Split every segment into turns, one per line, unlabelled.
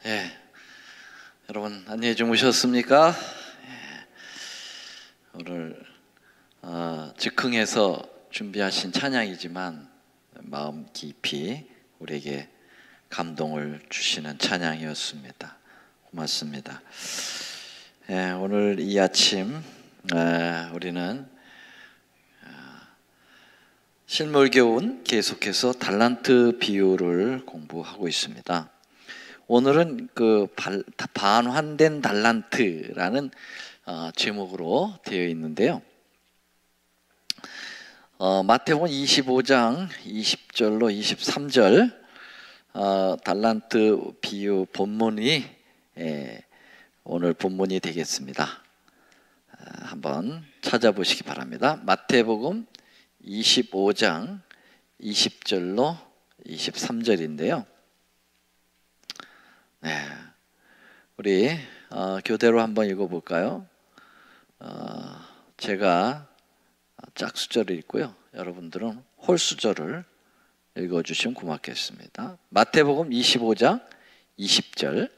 예, 여러분 안녕히 주무셨습니까? 오늘 즉흥해서 준비하신 찬양이지만 마음 깊이 우리에게 감동을 주시는 찬양이었습니다. 고맙습니다. 예, 오늘 이 아침 우리는 실물교훈 계속해서 달란트 비유를 공부하고 있습니다. 오늘은 그 반환된 달란트라는 제목으로 되어 있는데요. 마태복음 25장 20절로 23절 달란트 비유 본문이 오늘 본문이 되겠습니다. 한번 찾아보시기 바랍니다. 마태복음 25장 20절로 23절인데요. 네, 우리 교대로 한번 읽어볼까요? 제가 짝수절을 읽고요, 여러분들은 홀수절을 읽어주시면 고맙겠습니다. 마태복음 25장 20절.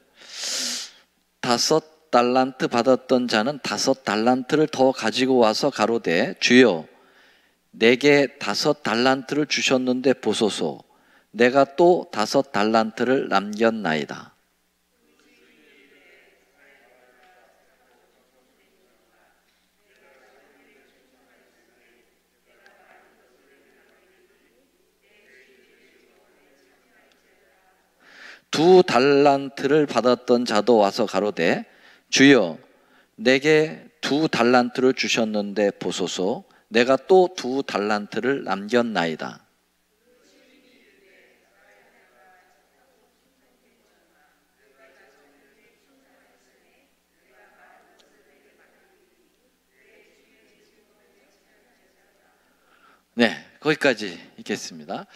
5달란트 받았던 자는 5달란트를 더 가지고 와서 가로되 주여 내게 5달란트를 주셨는데 보소서 내가 또 5달란트를 남겼나이다. 두 달란트를 받았던 자도 와서 가로되 주여 내게 2달란트를 주셨는데 보소서 내가 또 2달란트를 남겼나이다. 네, 거기까지 읽겠습니다.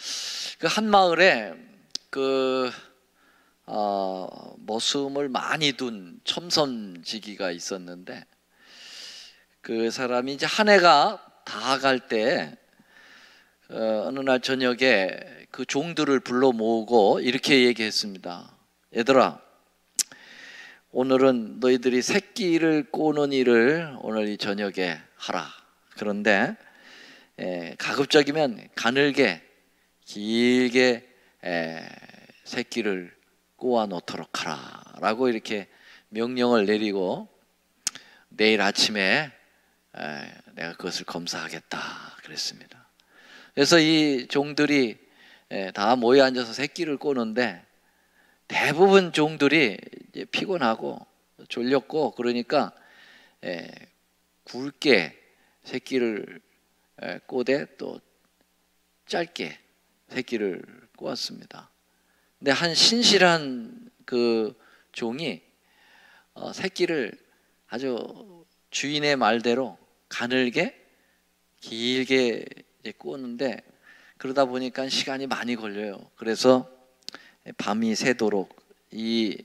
그 한 마을에 머슴을 많이 둔 첨섬지기가 있었는데, 그 사람이 이제 한 해가 다 갈 때 어느 날 저녁에 그 종들을 불러 모으고 이렇게 얘기했습니다. 얘들아, 오늘은 너희들이 새끼를 꼬는 일을 오늘 이 저녁에 하라. 그런데 가급적이면 가늘게 길게 새끼를 꼬아 놓도록 하라 라고 이렇게 명령을 내리고 내일 아침에 내가 그것을 검사하겠다 그랬습니다. 그래서 이 종들이 다 모여 앉아서 새끼를 꼬는데 대부분 종들이 이제 피곤하고 졸렸고 그러니까 굵게 새끼를 꼬되 또 짧게 새끼를 꼬았습니다. 근데 한 신실한 그 종이 새끼를 아주 주인의 말대로 가늘게 길게 꼬는데 그러다 보니까 시간이 많이 걸려요. 그래서 밤이 새도록 이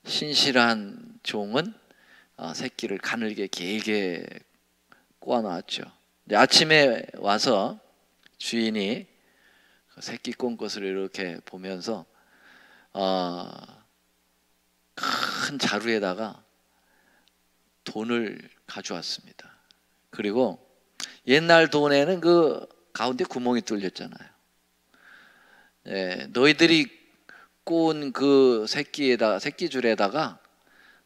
신실한 종은 새끼를 가늘게 길게 꼬아 놨죠. 아침에 와서 주인이 새끼 꼰 것을 이렇게 보면서 큰 자루에다가 돈을 가져왔습니다. 그리고 옛날 돈에는 그 가운데 구멍이 뚫렸잖아요. 너희들이 꼬은 그 새끼줄에다가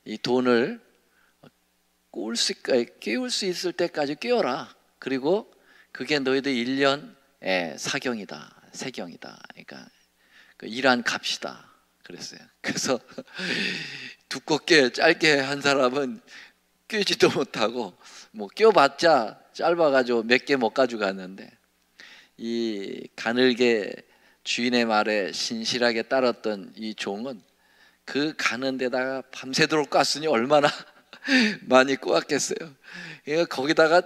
이 돈을 깨울 수 있을 때까지 깨워라. 그리고 그게 너희들 1년 사경이다, 세경이다. 그러니까 그 일한 값이다 그랬어요. 그래서 두껍게 짧게 한 사람은 꿰지도 못하고 뭐 껴봤자 짧아가지고 몇 개 못 가져갔는데 이 가늘게 주인의 말에 신실하게 따랐던 이 종은 그 가는 데다가 밤새도록 깠으니 얼마나 많이 꼬았겠어요. 그러니까 거기다가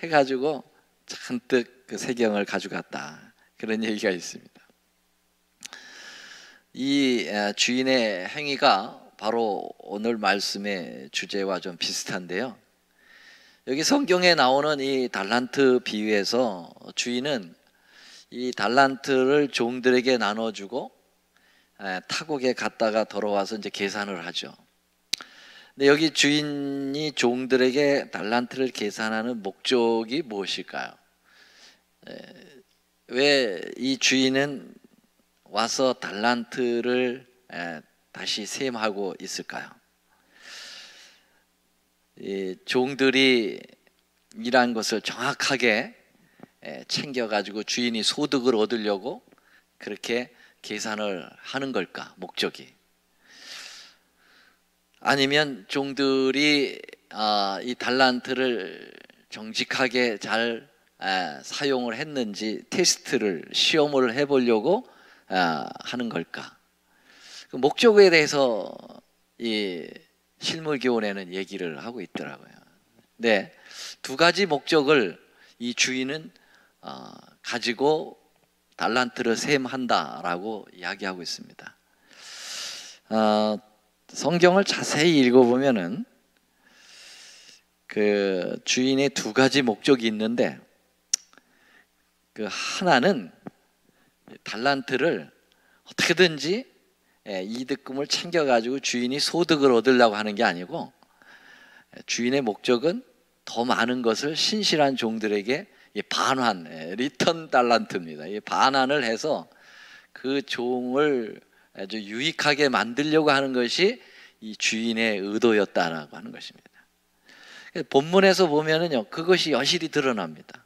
해가지고 잔뜩 그 세경을 가져갔다 그런 얘기가 있습니다. 이 주인의 행위가 바로 오늘 말씀의 주제와 좀 비슷한데요. 여기 성경에 나오는 이 달란트 비유에서 주인은 이 달란트를 종들에게 나눠주고 타국에 갔다가 돌아와서 이제 계산을 하죠. 근데 여기 주인이 종들에게 달란트를 계산하는 목적이 무엇일까요? 왜 이 주인은 와서 달란트를 다시 셈하고 있을까요? 이 종들이 일한 것을 정확하게 챙겨가지고 주인이 소득을 얻으려고 그렇게 계산을 하는 걸까, 목적이? 아니면 종들이 이 달란트를 정직하게 잘 사용을 했는지 테스트를, 시험을 해보려고 하는 걸까? 그 목적에 대해서 이 실물교훈에는 얘기를 하고 있더라고요. 네, 두 가지 목적을 이 주인은 가지고 달란트를 셈한다라고 이야기하고 있습니다. 성경을 자세히 읽어보면은 그 주인의 두 가지 목적이 있는데, 그 하나는 달란트를 어떻게든지 이득금을 챙겨가지고 주인이 소득을 얻으려고 하는 게 아니고, 주인의 목적은 더 많은 것을 신실한 종들에게 반환, 리턴 달란트입니다. 반환을 해서 그 종을 아주 유익하게 만들려고 하는 것이 이 주인의 의도였다라고 하는 것입니다. 본문에서 보면은요, 그것이 여실히 드러납니다.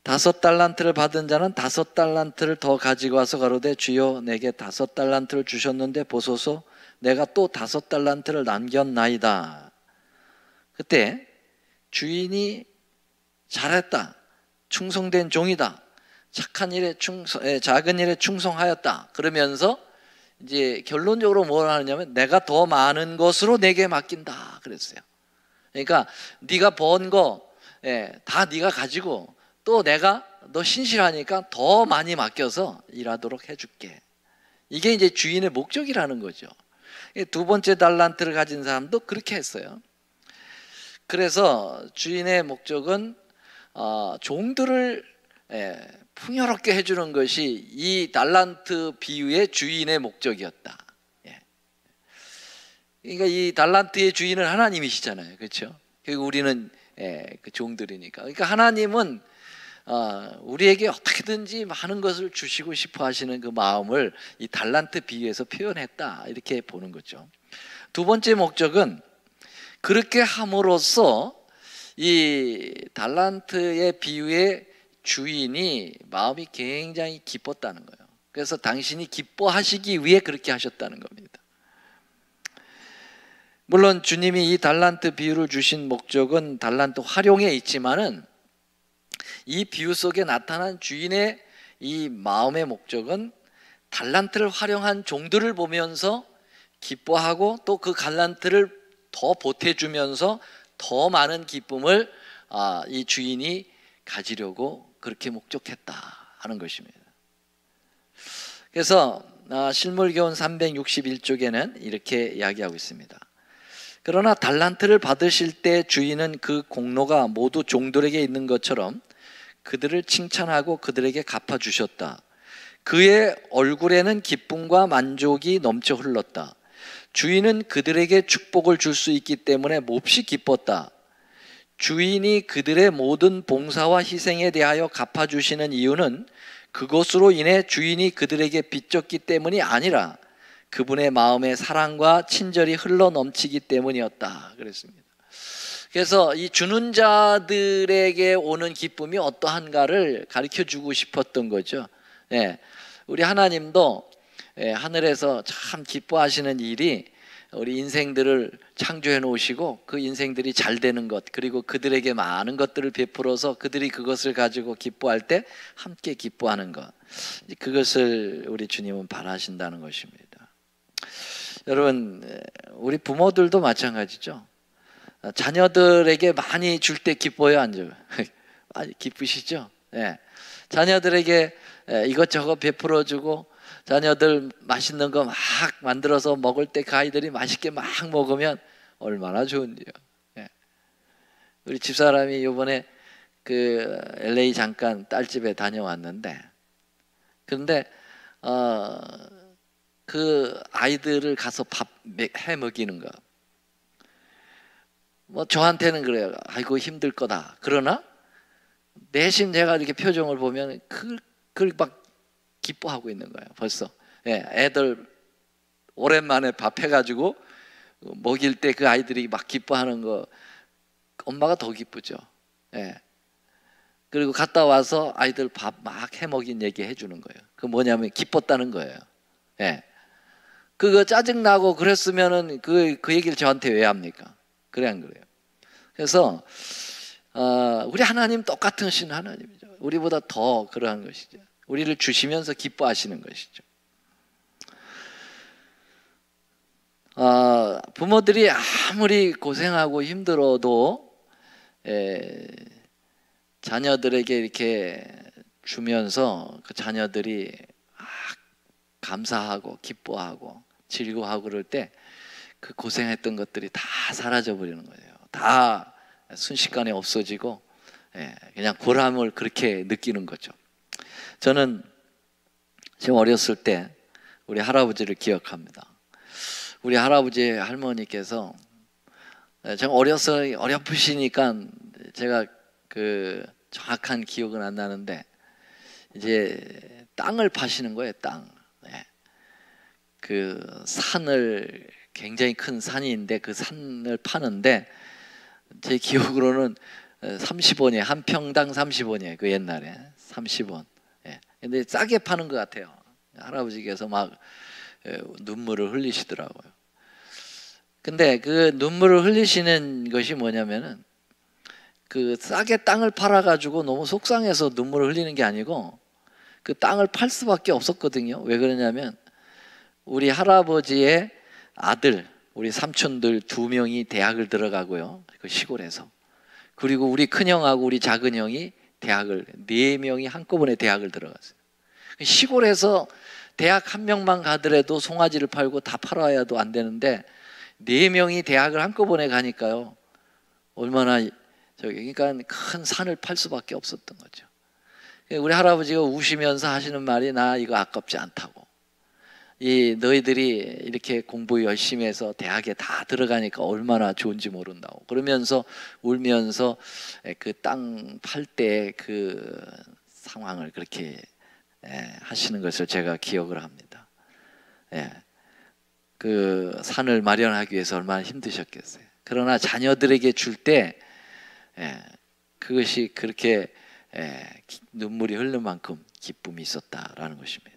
5달란트를 받은 자는 5달란트를 더 가지고 와서 가로되 주여 내게 5달란트를 주셨는데 보소서 내가 또 5달란트를 남겼나이다. 그때 주인이 잘했다, 충성된 종이다, 착한 일에 작은 일에 충성하였다 그러면서 이제 결론적으로 뭘 하느냐면 내가 더 많은 것으로 내게 맡긴다 그랬어요. 그러니까 네가 번 거 다 네가 가지고 또 내가 너 신실하니까 더 많이 맡겨서 일하도록 해줄게. 이게 이제 주인의 목적이라는 거죠. 두 번째 달란트를 가진 사람도 그렇게 했어요. 그래서 주인의 목적은 종들을 풍요롭게 해주는 것이 이 달란트 비유의 주인의 목적이었다. 그러니까 이 달란트의 주인은 하나님이시잖아요, 그렇죠? 우리는 그 종들이니까. 그러니까 하나님은 우리에게 어떻게든지 많은 것을 주시고 싶어 하시는 그 마음을 이 달란트 비유에서 표현했다, 이렇게 보는 거죠. 두 번째 목적은 그렇게 함으로써 이 달란트의 비유의 주인이 마음이 굉장히 기뻤다는 거예요. 그래서 당신이 기뻐하시기 위해 그렇게 하셨다는 겁니다. 물론 주님이 이 달란트 비유를 주신 목적은 달란트 활용에 있지만은 이 비유 속에 나타난 주인의 이 마음의 목적은 달란트를 활용한 종들을 보면서 기뻐하고 또 그 달란트를 더 보태주면서 더 많은 기쁨을 이 주인이 가지려고 그렇게 목적했다 하는 것입니다. 그래서 실물교훈 361쪽에는 이렇게 이야기하고 있습니다. 그러나 달란트를 받으실 때 주인은 그 공로가 모두 종들에게 있는 것처럼 그들을 칭찬하고 그들에게 갚아주셨다. 그의 얼굴에는 기쁨과 만족이 넘쳐 흘렀다. 주인은 그들에게 축복을 줄 수 있기 때문에 몹시 기뻤다. 주인이 그들의 모든 봉사와 희생에 대하여 갚아주시는 이유는 그것으로 인해 주인이 그들에게 빚졌기 때문이 아니라 그분의 마음에 사랑과 친절이 흘러 넘치기 때문이었다 그랬습니다. 그래서 이 주는 자들에게 오는 기쁨이 어떠한가를 가르쳐주고 싶었던 거죠. 우리 하나님도 하늘에서 참 기뻐하시는 일이 우리 인생들을 창조해 놓으시고 그 인생들이 잘 되는 것, 그리고 그들에게 많은 것들을 베풀어서 그들이 그것을 가지고 기뻐할 때 함께 기뻐하는 것, 그것을 우리 주님은 바라신다는 것입니다. 여러분, 우리 부모들도 마찬가지죠. 자녀들에게 많이 줄 때 기뻐요, 안 줘요? 많이 기쁘시죠? 자녀들에게 이것저것 베풀어주고 자녀들 맛있는 거 막 만들어서 먹을 때 그 아이들이 맛있게 막 먹으면 얼마나 좋은지요. 우리 집사람이 이번에 그 LA 잠깐 딸집에 다녀왔는데, 그런데 그 아이들을 가서 밥 해 먹이는 거. 뭐 저한테는 그래요. 아이고 힘들 거다. 그러나 내심 제가 이렇게 표정을 보면 그걸 막 기뻐하고 있는 거예요. 벌써. 예, 애들 오랜만에 밥 해가지고 먹일 때 그 아이들이 막 기뻐하는 거 엄마가 더 기쁘죠. 예. 그리고 갔다 와서 아이들 밥 막 해먹인 얘기 해주는 거예요. 그 뭐냐면 기뻤다는 거예요. 예. 그거 짜증나고 그랬으면은 그 얘기를 저한테 왜 합니까? 그래 안 그래요? 그래서 우리 하나님 똑같으신 하나님이죠. 우리보다 더 그러한 것이죠. 우리를 주시면서 기뻐하시는 것이죠. 부모들이 아무리 고생하고 힘들어도 자녀들에게 이렇게 주면서 그 자녀들이 감사하고 기뻐하고 즐거워하고 그럴 때 그 고생했던 것들이 다 사라져 버리는 거예요. 다 순식간에 없어지고 그냥 보람을 그렇게 느끼는 거죠. 저는 지금 어렸을 때 우리 할아버지를 기억합니다. 우리 할아버지 할머니께서 제가 어려서 어렴풋이니까 제가 그 정확한 기억은 안 나는데 이제 땅을 파시는 거예요. 땅. 그 산을 굉장히 큰 산인데 그 산을 파는데 제 기억으로는 30원이에요. 한 평당 30원이에요. 그 옛날에 30원. 근데 싸게 파는 것 같아요. 할아버지께서 막 눈물을 흘리시더라고요. 근데 그 눈물을 흘리시는 것이 뭐냐면은 그 싸게 땅을 팔아가지고 너무 속상해서 눈물을 흘리는 게 아니고 그 땅을 팔 수밖에 없었거든요. 왜 그러냐면 우리 할아버지의 아들, 우리 삼촌들 2명이 대학을 들어가고요. 그 시골에서. 그리고 우리 큰형하고 우리 작은형이 대학을 4명이 한꺼번에 대학을 들어갔어요. 시골에서 대학 1명만 가더라도 송아지를 팔고 다 팔아야도 안 되는데 4명이 대학을 한꺼번에 가니까요. 얼마나 그러니까 큰 산을 팔 수밖에 없었던 거죠. 우리 할아버지가 우시면서 하시는 말이 나 이거 아깝지 않다고. 이 너희들이 이렇게 공부 열심히 해서 대학에 다 들어가니까 얼마나 좋은지 모른다고 그러면서 울면서 그 땅 팔 때 그 상황을 그렇게 하시는 것을 제가 기억을 합니다. 그 산을 마련하기 위해서 얼마나 힘드셨겠어요. 그러나 자녀들에게 줄 때 그것이 그렇게 눈물이 흐를 만큼 기쁨이 있었다라는 것입니다.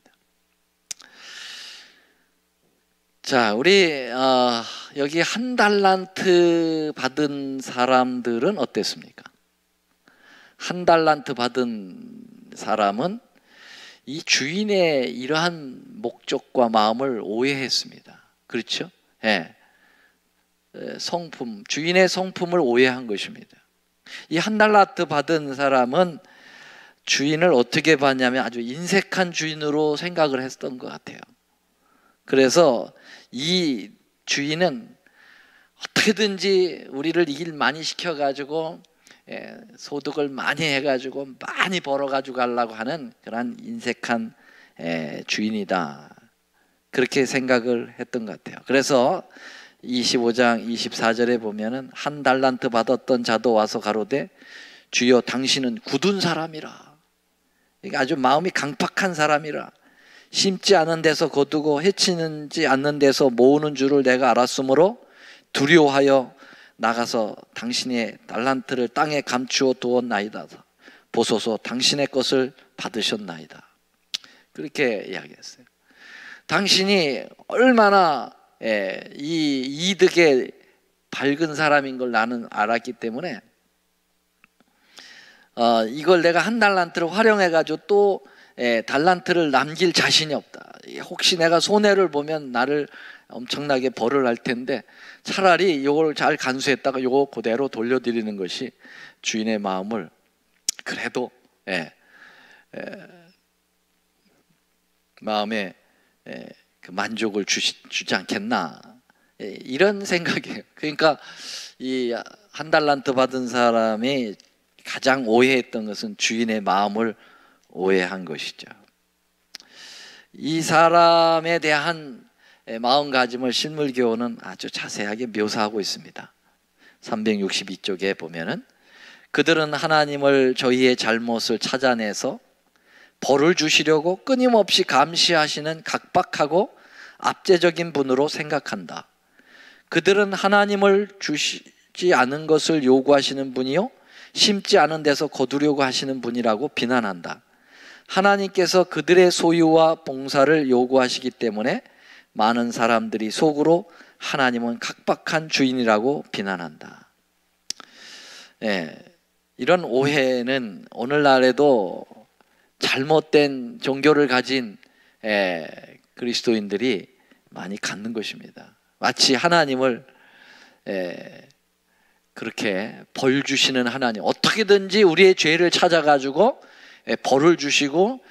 자, 우리 여기 1달란트 받은 사람들은 어땠습니까? 1달란트 받은 사람은 이 주인의 이러한 목적과 마음을 오해했습니다. 그렇죠? 성품, 주인의 성품을 오해한 것입니다. 이 1달란트 받은 사람은 주인을 어떻게 봤냐면 아주 인색한 주인으로 생각을 했던 것 같아요. 그래서 이 주인은 어떻게든지 우리를 일 많이 시켜가지고 소득을 많이 해가지고 많이 벌어가지고 가려고 하는 그런 인색한 주인이다. 그렇게 생각을 했던 것 같아요. 그래서 25장 24절에 보면은 1달란트 받았던 자도 와서 가로되 주여 당신은 굳은 사람이라. 그러니까 아주 마음이 강팍한 사람이라. 심지 않은 데서 거두고 해치는지 않는 데서 모으는 줄을 내가 알았으므로 두려워하여 나가서 당신의 달란트를 땅에 감추어 두었나이다. 보소서 당신의 것을 받으셨나이다. 그렇게 이야기했어요. 당신이 얼마나 이 이득에 밝은 사람인 걸 나는 알았기 때문에 이걸 내가 1달란트를 활용해가지고 또 달란트를 남길 자신이 없다. 혹시 내가 손해를 보면 나를 엄청나게 벌을 할 텐데 차라리 이걸 잘 간수했다가 이거 그대로 돌려드리는 것이 주인의 마음을 그래도 마음에 그 만족을 주지 않겠나 이런 생각이에요. 그러니까 이 1달란트 받은 사람이 가장 오해했던 것은 주인의 마음을 오해한 것이죠. 이 사람에 대한 마음가짐을 실물교훈은 아주 자세하게 묘사하고 있습니다. 362쪽에 보면은 그들은 하나님을 저희의 잘못을 찾아내서 벌을 주시려고 끊임없이 감시하시는 각박하고 압제적인 분으로 생각한다. 그들은 하나님을 주시지 않은 것을 요구하시는 분이요 심지 않은 데서 거두려고 하시는 분이라고 비난한다. 하나님께서 그들의 소유와 봉사를 요구하시기 때문에 많은 사람들이 속으로 하나님은 각박한 주인이라고 비난한다. 이런 오해는 오늘날에도 잘못된 종교를 가진 그리스도인들이 많이 갖는 것입니다. 마치 하나님을 그렇게 벌 주시는 하나님, 어떻게든지 우리의 죄를 찾아가지고 벌을 주시고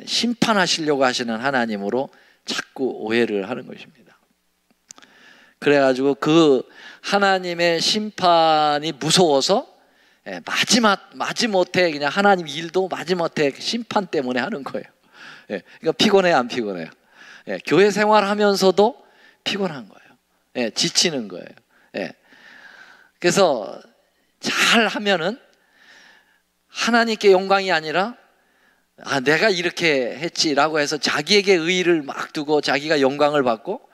심판하시려고 하시는 하나님으로 자꾸 오해를 하는 것입니다. 그래가지고 그 하나님의 심판이 무서워서 마지못해 그냥 하나님 일도 마지못해 심판 때문에 하는 거예요. 그러니까 피곤해요, 안 피곤해요? 교회 생활하면서도 피곤한 거예요. 지치는 거예요. 그래서 잘 하면은 하나님께 영광이 아니라 내가 이렇게 했지라고 해서 자기에게 의의를 막 두고 자기가 영광을 받고,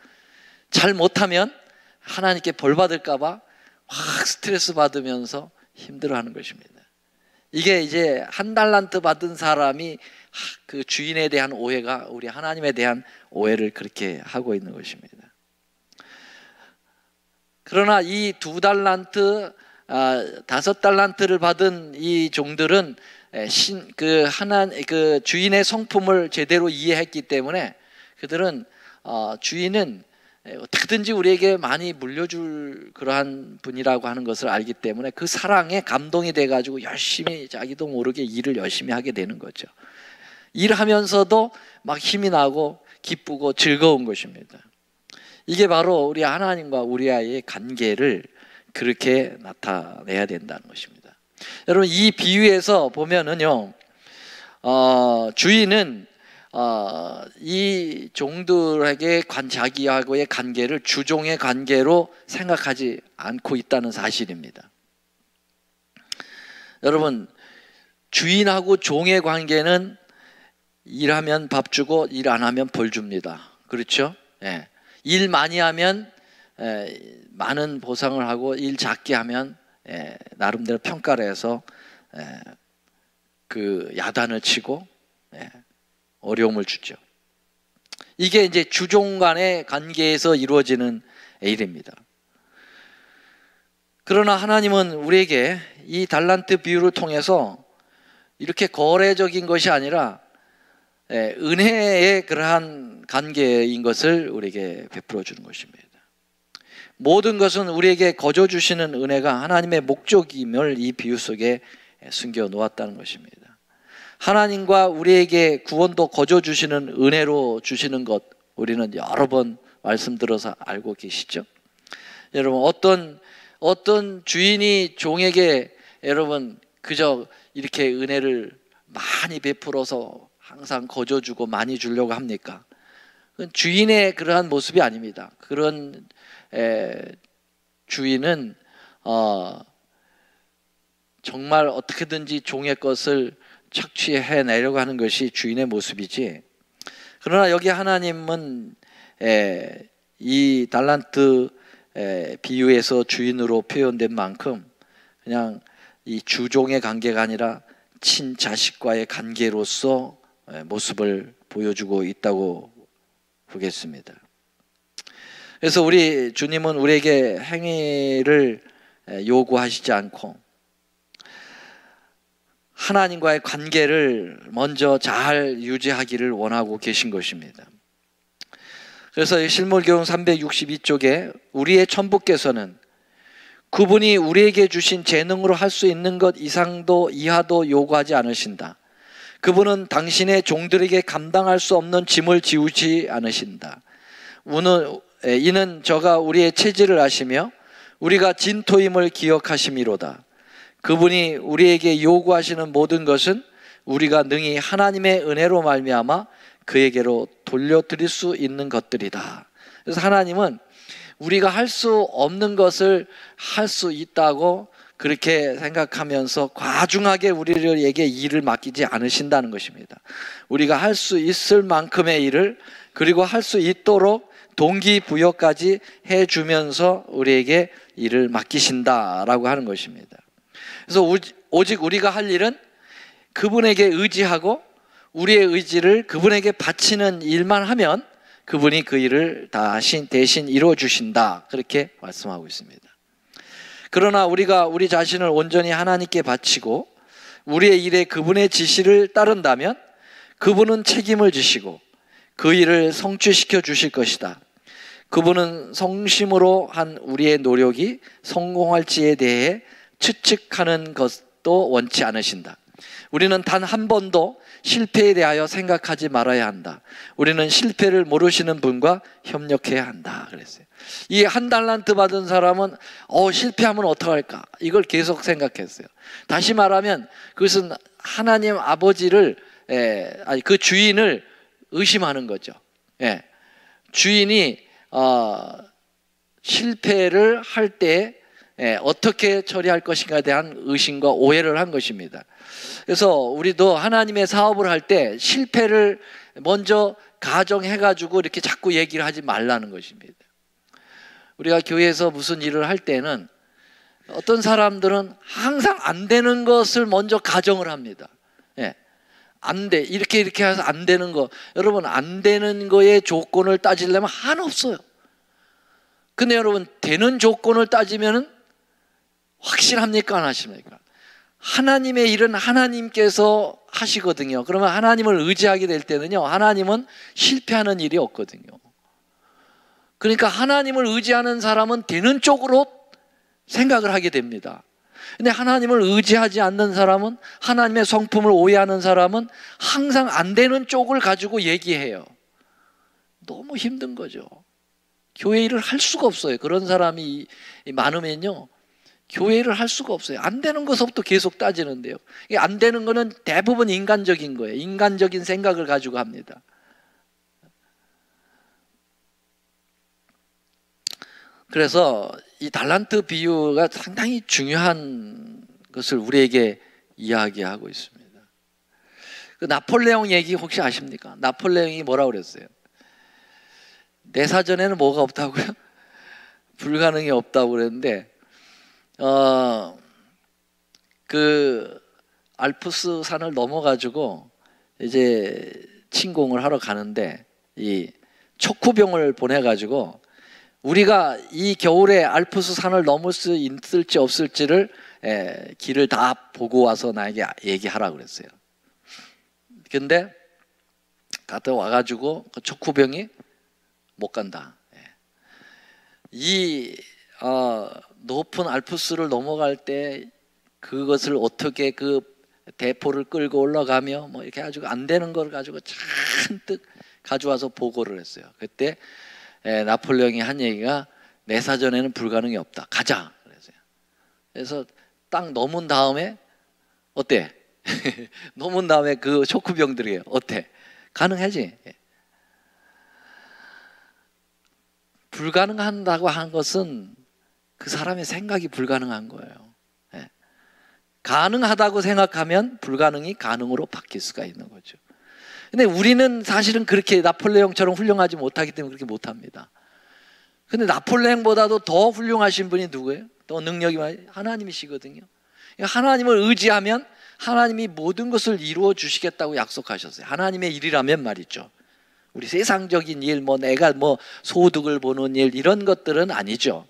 잘 못하면 하나님께 벌 받을까 봐 확 스트레스 받으면서 힘들어하는 것입니다. 이게 이제 한 달란트 받은 사람이 그 주인에 대한 오해가 우리 하나님에 대한 오해를 그렇게 하고 있는 것입니다. 그러나 이 2달란트, 5달란트를 받은 이 종들은 그 주인의 성품을 제대로 이해했기 때문에 그들은 주인은 어떻게든지 우리에게 많이 물려줄 그러한 분이라고 하는 것을 알기 때문에 그 사랑에 감동이 돼가지고 열심히 자기도 모르게 일을 열심히 하게 되는 거죠. 일하면서도 막 힘이 나고 기쁘고 즐거운 것입니다. 이게 바로 우리 하나님과 우리와의 관계를 그렇게 나타내야 된다는 것입니다. 여러분, 이 비유에서 보면은요, 주인은 이 종들에게 자기하고의 관계를 주종의 관계로 생각하지 않고 있다는 사실입니다. 여러분, 주인하고 종의 관계는 일하면 밥 주고 일 안 하면 벌 줍니다. 그렇죠? 일 많이 하면 많은 보상을 하고, 일 작게 하면 나름대로 평가를 해서 그 야단을 치고 어려움을 주죠. 이게 이제 주종 간의 관계에서 이루어지는 일입니다. 그러나 하나님은 우리에게 이 달란트 비유를 통해서 이렇게 거래적인 것이 아니라 은혜의 그러한 관계인 것을 우리에게 베풀어 주는 것입니다. 모든 것은 우리에게 거저 주시는 은혜가 하나님의 목적임을 이 비유 속에 숨겨 놓았다는 것입니다. 하나님과 우리에게 구원도 거저 주시는 은혜로 주시는 것, 우리는 여러 번 말씀드려서 알고 계시죠? 여러분, 어떤 주인이 종에게 여러분 그저 이렇게 은혜를 많이 베풀어서 항상 거저 주고 많이 주려고 합니까? 그건 주인의 그러한 모습이 아닙니다. 그런 주인은 정말 어떻게든지 종의 것을 착취해내려고 하는 것이 주인의 모습이지, 그러나 여기 하나님은 이 달란트 비유에서 주인으로 표현된 만큼 그냥 이 주종의 관계가 아니라 친자식과의 관계로서 모습을 보여주고 있다고 보겠습니다. 그래서 우리 주님은 우리에게 행위를 요구하시지 않고 하나님과의 관계를 먼저 잘 유지하기를 원하고 계신 것입니다. 그래서 실물교훈 362쪽에 우리의 천부께서는 그분이 우리에게 주신 재능으로 할 수 있는 것 이상도 이하도 요구하지 않으신다. 그분은 당신의 종들에게 감당할 수 없는 짐을 지우지 않으신다. 이는 저가 우리의 체질을 아시며 우리가 진토임을 기억하심이로다. 그분이 우리에게 요구하시는 모든 것은 우리가 능히 하나님의 은혜로 말미암아 그에게로 돌려드릴 수 있는 것들이다. 그래서 하나님은 우리가 할 수 없는 것을 할 수 있다고 그렇게 생각하면서 과중하게 우리에게 일을 맡기지 않으신다는 것입니다. 우리가 할 수 있을 만큼의 일을, 그리고 할 수 있도록 동기부여까지 해주면서 우리에게 일을 맡기신다라고 하는 것입니다. 그래서 오직 우리가 할 일은 그분에게 의지하고 우리의 의지를 그분에게 바치는 일만 하면 그분이 그 일을 대신 이루어 주신다, 그렇게 말씀하고 있습니다. 그러나 우리가 우리 자신을 온전히 하나님께 바치고 우리의 일에 그분의 지시를 따른다면 그분은 책임을 지시고 그 일을 성취시켜 주실 것이다. 그분은 성심으로 한 우리의 노력이 성공할지에 대해 추측하는 것도 원치 않으신다. 우리는 단 한 번도 실패에 대하여 생각하지 말아야 한다. 우리는 실패를 모르시는 분과 협력해야 한다 그랬어요. 이 한 달란트 받은 사람은 실패하면 어떡할까, 이걸 계속 생각했어요. 다시 말하면 그것은 하나님 아버지를 그 주인을 의심하는 거죠. 주인이 실패를 할 때 어떻게 처리할 것인가에 대한 의심과 오해를 한 것입니다. 그래서 우리도 하나님의 사업을 할 때 실패를 먼저 가정해가지고 이렇게 자꾸 얘기를 하지 말라는 것입니다. 우리가 교회에서 무슨 일을 할 때는 어떤 사람들은 항상 안 되는 것을 먼저 가정을 합니다. 안 돼, 이렇게 해서 안 되는 거. 여러분, 안 되는 거의 조건을 따지려면 한없어요. 근데 여러분, 되는 조건을 따지면은 확실합니까, 안 하십니까? 하나님의 일은 하나님께서 하시거든요. 그러면 하나님을 의지하게 될 때는요, 하나님은 실패하는 일이 없거든요. 그러니까 하나님을 의지하는 사람은 되는 쪽으로 생각을 하게 됩니다. 근데 하나님을 의지하지 않는 사람은, 하나님의 성품을 오해하는 사람은 항상 안 되는 쪽을 가지고 얘기해요. 너무 힘든 거죠. 교회 일을 할 수가 없어요. 그런 사람이 많으면요, 교회 일을 할 수가 없어요. 안 되는 것부터 계속 따지는데요. 이게 안 되는 거는 대부분 인간적인 거예요. 인간적인 생각을 가지고 합니다. 그래서 이 달란트 비유가 상당히 중요한 것을 우리에게 이야기하고 있습니다. 그 나폴레옹 얘기 혹시 아십니까? 나폴레옹이 뭐라고 그랬어요? 내 사전에는 뭐가 없다고요? 불가능이 없다고 그랬는데, 그 알프스 산을 넘어가지고 이제 침공을 하러 가는데 이 척후병을 보내가지고 우리가 이 겨울에 알프스 산을 넘을 수 있을지 없을지를 길을 다 보고 와서 나에게 얘기하라 그랬어요. 근데 갔다 와가지고 그 척후병이 못 간다. 이 높은 알프스를 넘어갈 때 그것을 어떻게 그 대포를 끌고 올라가며 뭐 이렇게 가지고 안 되는 걸 가지고 잔뜩 가져와서 보고를 했어요. 그때 나폴레옹이 한 얘기가 내 사전에는 불가능이 없다. 가자. 그래서 딱 넘은 다음에 어때? 넘은 다음에 그 척후병들이에요. 어때? 가능하지? 불가능한다고 한 것은 그 사람의 생각이 불가능한 거예요. 가능하다고 생각하면 불가능이 가능으로 바뀔 수가 있는 거죠. 근데 우리는 사실은 그렇게 나폴레옹처럼 훌륭하지 못하기 때문에 그렇게 못합니다. 근데 나폴레옹보다도 더 훌륭하신 분이 누구예요? 더 능력이 많이 하나님이시거든요. 하나님을 의지하면 하나님이 모든 것을 이루어 주시겠다고 약속하셨어요. 하나님의 일이라면 말이죠. 우리 세상적인 일, 내가 소득을 보는 일, 이런 것들은 아니죠.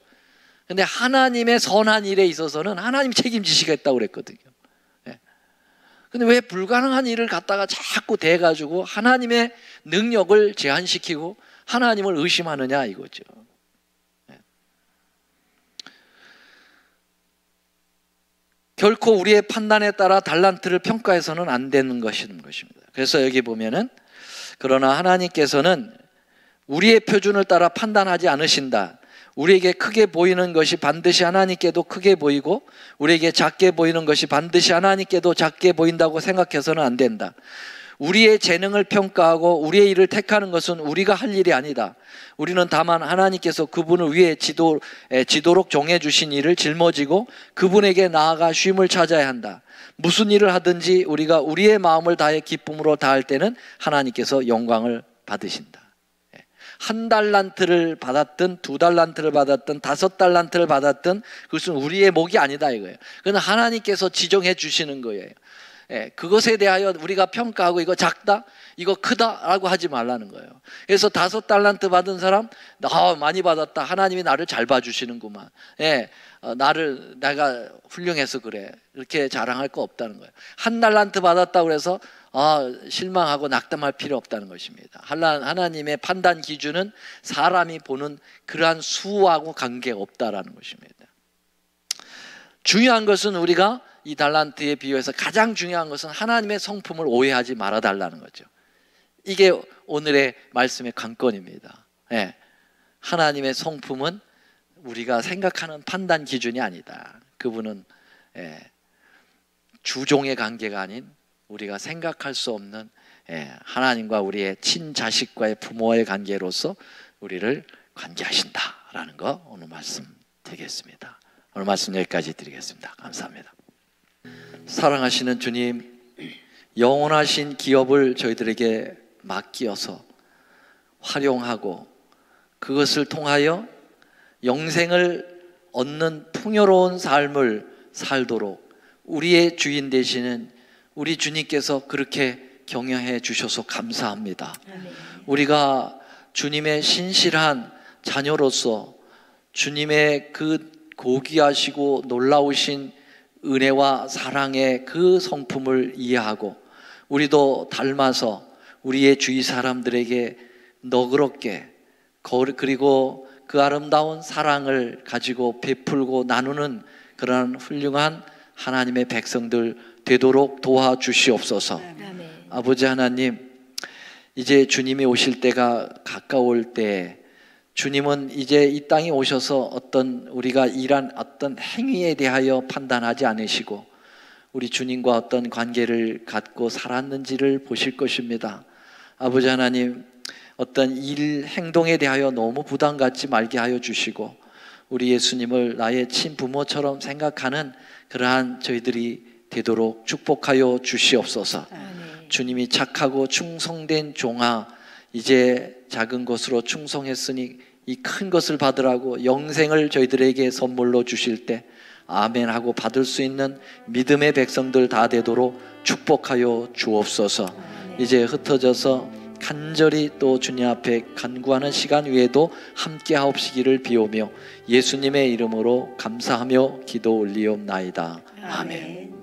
근데 하나님의 선한 일에 있어서는 하나님 책임지시겠다고 그랬거든요. 근데 왜 불가능한 일을 갖다가 자꾸 대가지고 하나님의 능력을 제한시키고 하나님을 의심하느냐 이거죠. 결코 우리의 판단에 따라 달란트를 평가해서는 안 되는 것입니다. 그래서 여기 보면은, 그러나 하나님께서는 우리의 표준을 따라 판단하지 않으신다. 우리에게 크게 보이는 것이 반드시 하나님께도 크게 보이고 우리에게 작게 보이는 것이 반드시 하나님께도 작게 보인다고 생각해서는 안 된다. 우리의 재능을 평가하고 우리의 일을 택하는 것은 우리가 할 일이 아니다. 우리는 다만 하나님께서 그분을 위해 지도록 정해주신 일을 짊어지고 그분에게 나아가 쉼을 찾아야 한다. 무슨 일을 하든지 우리가 우리의 마음을 다해 기쁨으로 다할 때는 하나님께서 영광을 받으신다. 1달란트를 받았든 2달란트를 받았든 5달란트를 받았든 그것은 우리의 몫이 아니다 이거예요. 그건 하나님께서 지정해 주시는 거예요. 그것에 대하여 우리가 평가하고 이거 작다, 이거 크다라고 하지 말라는 거예요. 그래서 5달란트 받은 사람, 많이 받았다. 하나님이 나를 잘 봐주시는구만. 내가 훌륭해서 그래. 이렇게 자랑할 거 없다는 거예요. 1달란트 받았다 그래서 실망하고 낙담할 필요 없다는 것입니다. 하나님의 판단 기준은 사람이 보는 그러한 수하고 관계없다라는 것입니다. 중요한 것은 우리가 이 달란트에 비유해서 가장 중요한 것은 하나님의 성품을 오해하지 말아달라는 거죠. 이게 오늘의 말씀의 관건입니다. 하나님의 성품은 우리가 생각하는 판단 기준이 아니다. 그분은 주종의 관계가 아닌 우리가 생각할 수 없는 하나님과 우리의 친자식과의 부모의 관계로서 우리를 관계하신다라는 거 오늘 말씀 드리겠습니다. 오늘 말씀 여기까지 드리겠습니다. 감사합니다. 사랑하시는 주님, 영원하신 기업을 저희들에게 맡기어서 활용하고 그것을 통하여 영생을 얻는 풍요로운 삶을 살도록 우리의 주인 되시는 우리 주님께서 그렇게 경영해 주셔서 감사합니다. 우리가 주님의 신실한 자녀로서 주님의 그 고귀하시고 놀라우신 은혜와 사랑의 그 성품을 이해하고 우리도 닮아서 우리의 주위 사람들에게 너그럽게 그리고 그 아름다운 사랑을 가지고 베풀고 나누는 그런 훌륭한 하나님의 백성들 되도록 도와주시옵소서. 아버지 하나님, 이제 주님이 오실 때가 가까울 때 주님은 이제 이 땅에 오셔서 어떤 우리가 일한 어떤 행위에 대하여 판단하지 않으시고 우리 주님과 어떤 관계를 갖고 살았는지를 보실 것입니다. 아버지 하나님, 어떤 일 행동에 대하여 너무 부담 갖지 말게 하여 주시고 우리 예수님을 나의 친부모처럼 생각하는 그러한 저희들이 되도록 축복하여 주시옵소서. 주님이 착하고 충성된 종아, 이제 작은 것으로 충성했으니 이 큰 것을 받으라고 영생을 저희들에게 선물로 주실 때 아멘 하고 받을 수 있는 믿음의 백성들 다 되도록 축복하여 주옵소서. 이제 흩어져서 간절히 또 주님 앞에 간구하는 시간 위에도 함께 하옵시기를 비오며 예수님의 이름으로 감사하며 기도 올리옵나이다. 아멘.